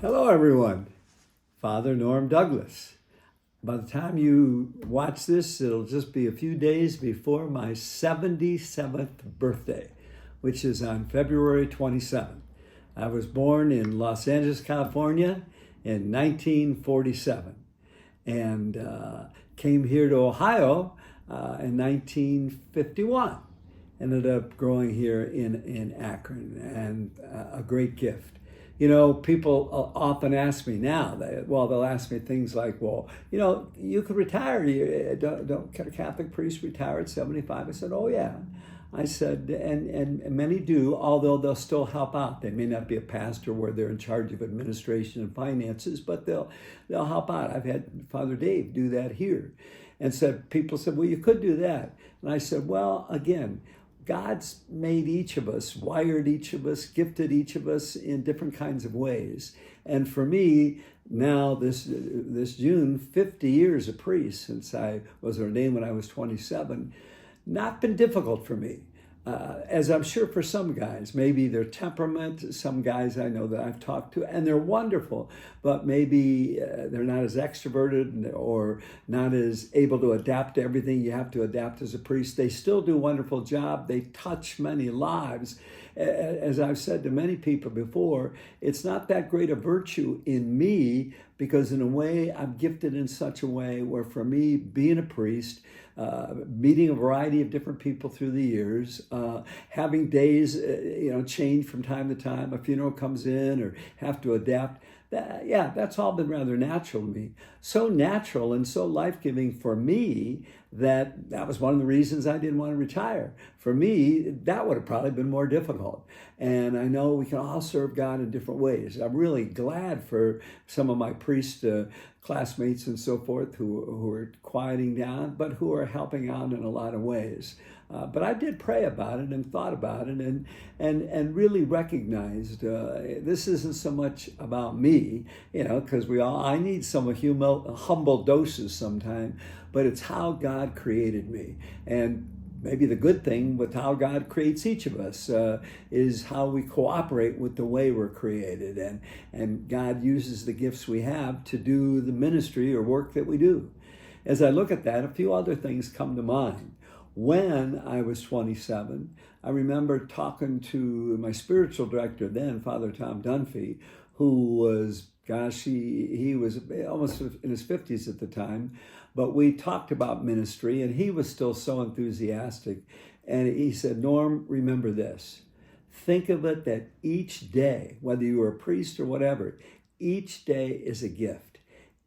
Hello, everyone. Father Norm Douglas. By the time you watch this, it'll just be a few days before my 77th birthday, which is on February 27th. I was born in Los Angeles, California in 1947 and came here to Ohio in 1951. Ended up growing here in Akron, and a great gift. You know, people often ask me now, they'll ask me things like, well, you could retire. Don't Catholic priests retire at 75? I said, oh, yeah. I said, and many do, although they'll still help out. They may not be a pastor where they're in charge of administration and finances, but they'll help out. I've had Father Dave do that here. And people said, well, you could do that. And I said, well, again, God's made each of us, wired each of us, gifted each of us in different kinds of ways. And for me, now this June, 50 years a priest since I was ordained when I was 27, not been difficult for me. As I'm sure for some guys, maybe their temperament, some guys I know that I've talked to, and they're wonderful, but maybe they're not as extroverted or not as able to adapt to everything you have to adapt as a priest. They still do a wonderful job. They touch many lives. As I've said to many people before, it's not that great a virtue in me because in a way I'm gifted in such a way where for me, being a priest, meeting a variety of different people through the years, having days, change from time to time, a funeral comes in or have to adapt. That's all been rather natural to me. So natural and so life-giving for me that was one of the reasons I didn't want to retire. For me, that would have probably been more difficult. And I know we can all serve God in different ways. I'm really glad for some of my priest classmates and so forth who are quieting down, but who are helping out in a lot of ways. But I did pray about it and thought about it and really recognized this isn't so much about me, because I need some humble doses sometime, but it's how God created me. And maybe the good thing with how God creates each of us is how we cooperate with the way we're created. And God uses the gifts we have to do the ministry or work that we do. As I look at that, a few other things come to mind. When I was 27, I remember talking to my spiritual director then, Father Tom Dunphy, who was, he was almost in his 50s at the time, but we talked about ministry and he was still so enthusiastic. And he said, Norm, remember this. Think of it that each day, whether you were a priest or whatever, each day is a gift.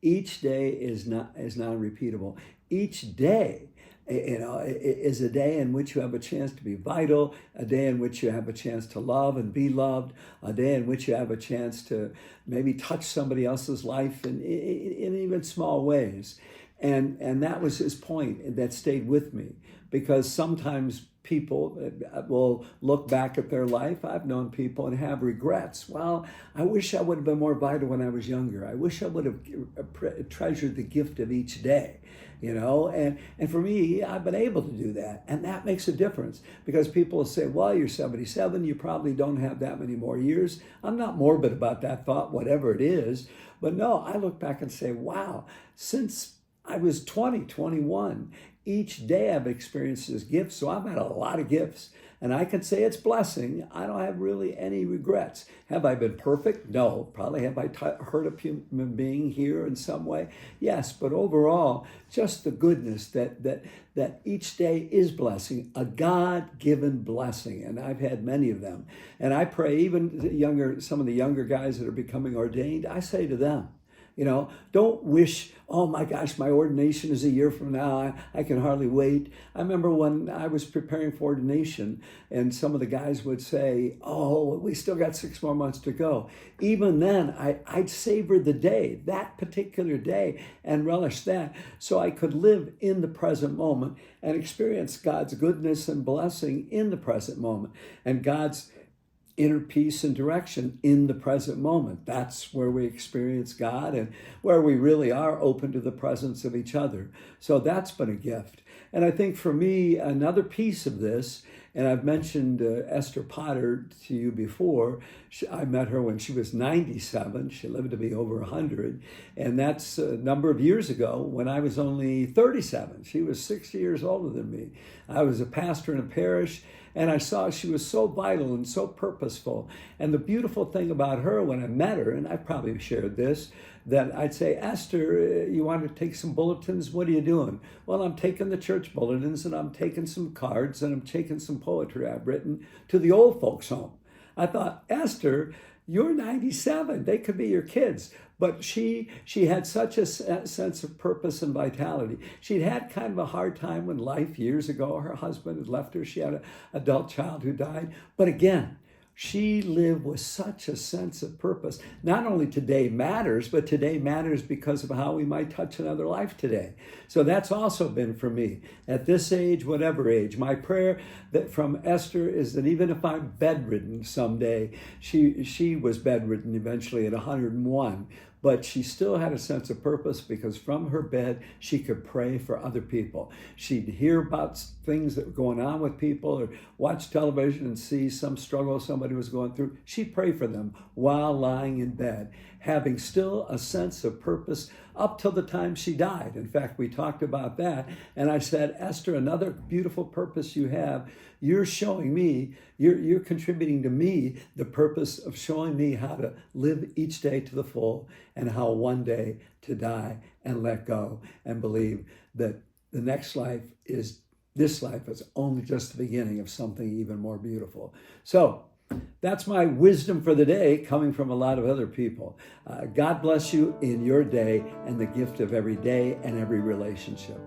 Each day is not repeatable. Each day is a day in which you have a chance to be vital, a day in which you have a chance to love and be loved, a day in which you have a chance to maybe touch somebody else's life in even small ways. And that was his point that stayed with me, because sometimes people will look back at their life. I've known people and have regrets. Well, I wish I would have been more vital when I was younger. I wish I would have treasured the gift of each day, and for me, I've been able to do that. And that makes a difference, because people will say, well, you're 77, you probably don't have that many more years. I'm not morbid about that thought, whatever it is. But no, I look back and say, wow, since I was 20, 21, each day I've experienced this gift. So I've had a lot of gifts, and I can say it's blessing. I don't have really any regrets. Have I been perfect? No. Probably have I hurt a human being here in some way? Yes. But overall, just the goodness that each day is blessing, a God-given blessing. And I've had many of them. And I pray even some of the younger guys that are becoming ordained, I say to them, don't wish, oh my gosh, my ordination is a year from now. I can hardly wait. I remember when I was preparing for ordination and some of the guys would say, oh, we still got 6 more months to go. Even then, I'd savor the day, that particular day, and relish that so I could live in the present moment and experience God's goodness and blessing in the present moment and God's inner peace and direction in the present moment. That's where we experience God and where we really are open to the presence of each other. So that's been a gift. And I think for me, another piece of this And I've mentioned Esther Potter to you before. I met her when she was 97. She lived to be over 100. And that's a number of years ago when I was only 37. She was 6 years older than me. I was a pastor in a parish, and I saw she was so vital and so purposeful. And the beautiful thing about her when I met her, and I probably shared this, that I'd say, Esther, you want to take some bulletins? What are you doing? Well, I'm taking the church bulletins, and I'm taking some cards, and I'm taking some poetry I've written to the old folks' home. I thought, Esther, you're 97. They could be your kids. But she had such a sense of purpose and vitality. She'd had kind of a hard time in life years ago. Her husband had left her. She had an adult child who died. But again, she lived with such a sense of purpose. Not only today matters, but today matters because of how we might touch another life today. So that's also been for me. At this age, whatever age, my prayer that from Esther is that even if I'm bedridden someday, she was bedridden eventually at 101, but she still had a sense of purpose because from her bed, she could pray for other people. She'd hear about things that were going on with people or watch television and see some struggle somebody was going through. She'd pray for them while lying in bed, having still a sense of purpose up till the time she died. In fact, we talked about that. And I said, Esther, another beautiful purpose you have, you're showing me, you're contributing to me the purpose of showing me how to live each day to the full and how one day to die and let go and believe that the next life is, this life is only just the beginning of something even more beautiful. So that's my wisdom for the day, coming from a lot of other people. God bless you in your day and the gift of every day and every relationship.